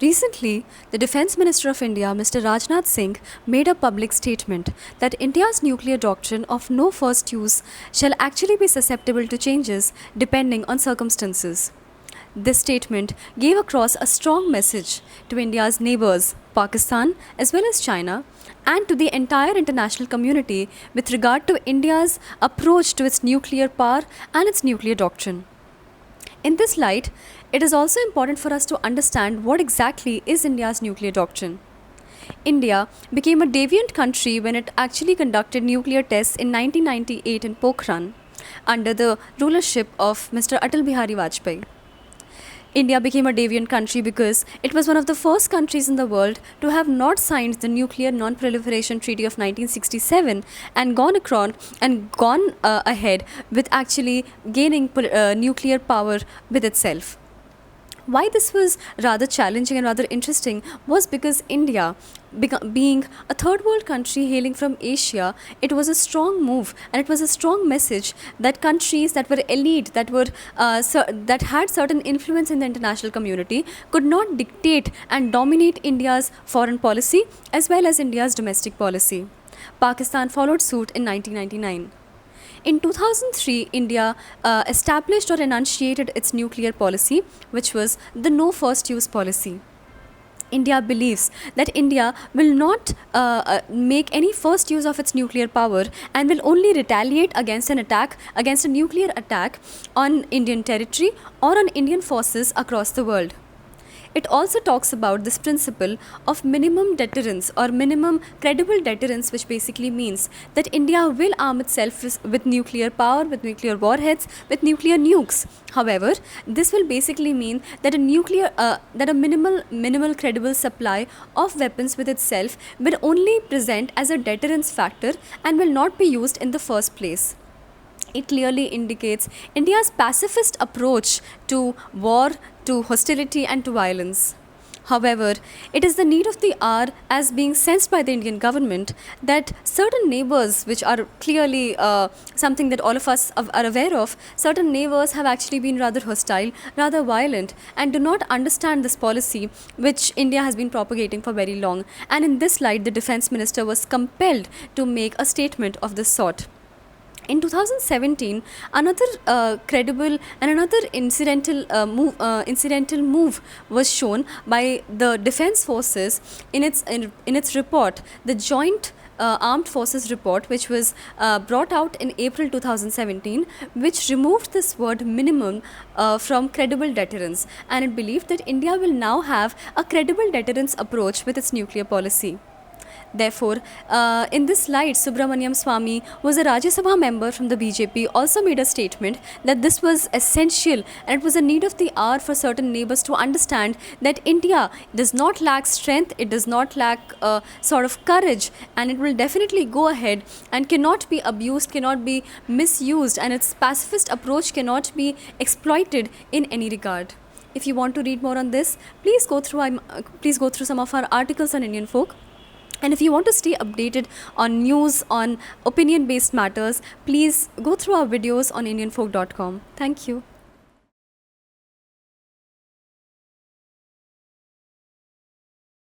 Recently, the Defense Minister of India, Mr. Rajnath Singh, made a public statement that India's nuclear doctrine of no first use shall actually be susceptible to changes depending on circumstances. This statement gave across a strong message to India's neighbors, Pakistan as well as China, and to the entire international community with regard to India's approach to its nuclear power and its nuclear doctrine. In this light, it is also important for us to understand what exactly is India's nuclear doctrine. India became a deviant country when it actually conducted nuclear tests in 1998 in Pokhran under the rulership of Mr. Atal Bihari Vajpayee. India became a deviant country because it was one of the first countries in the world to have not signed the Nuclear Non-proliferation Treaty of 1967 and gone ahead with actually gaining nuclear power with itself. Why this was rather challenging and rather interesting was because India, being a third world country hailing from Asia, it was a strong move and it was a strong message that countries that were elite, that had certain influence in the international community, could not dictate and dominate India's foreign policy as well as India's domestic policy. Pakistan followed suit in 1999. In 2003, India established or enunciated its nuclear policy, which was the no first use policy. India believes that India will not make any first use of its nuclear power and will only retaliate against a nuclear attack on Indian territory or on Indian forces across the world. It also talks about this principle of minimum deterrence or minimum credible deterrence, which basically means that India will arm itself with nuclear power, with nuclear warheads, with nuclear nukes. However, this will basically mean that a minimal credible supply of weapons with itself will only present as a deterrence factor and will not be used in the first place. It clearly indicates India's pacifist approach to war, to hostility and to violence. However, it is the need of the hour, as being sensed by the Indian government, that certain neighbors, which are clearly something that all of us are aware of, certain neighbors have actually been rather hostile, rather violent, and do not understand this policy which India has been propagating for very long. And in this light, the Defense Minister was compelled to make a statement of this sort. In 2017, another credible and another incidental move was shown by the Defence Forces in its report, the Joint Armed Forces report, which was brought out in April 2017, which removed this word minimum from credible deterrence, and it believed that India will now have a credible deterrence approach with its nuclear policy. Therefore, in this slide, Subramaniam Swamy, who was a Rajya Sabha member from the BJP, also made a statement that this was essential and it was a need of the hour for certain neighbors to understand that India does not lack strength, it does not lack sort of courage, and it will definitely go ahead and cannot be abused, cannot be misused, and its pacifist approach cannot be exploited in any regard. If you want to read more on this, please go through some of our articles on Indian folk. And if you want to stay updated on news, on opinion-based matters, please go through our videos on indianfolk.com. Thank you.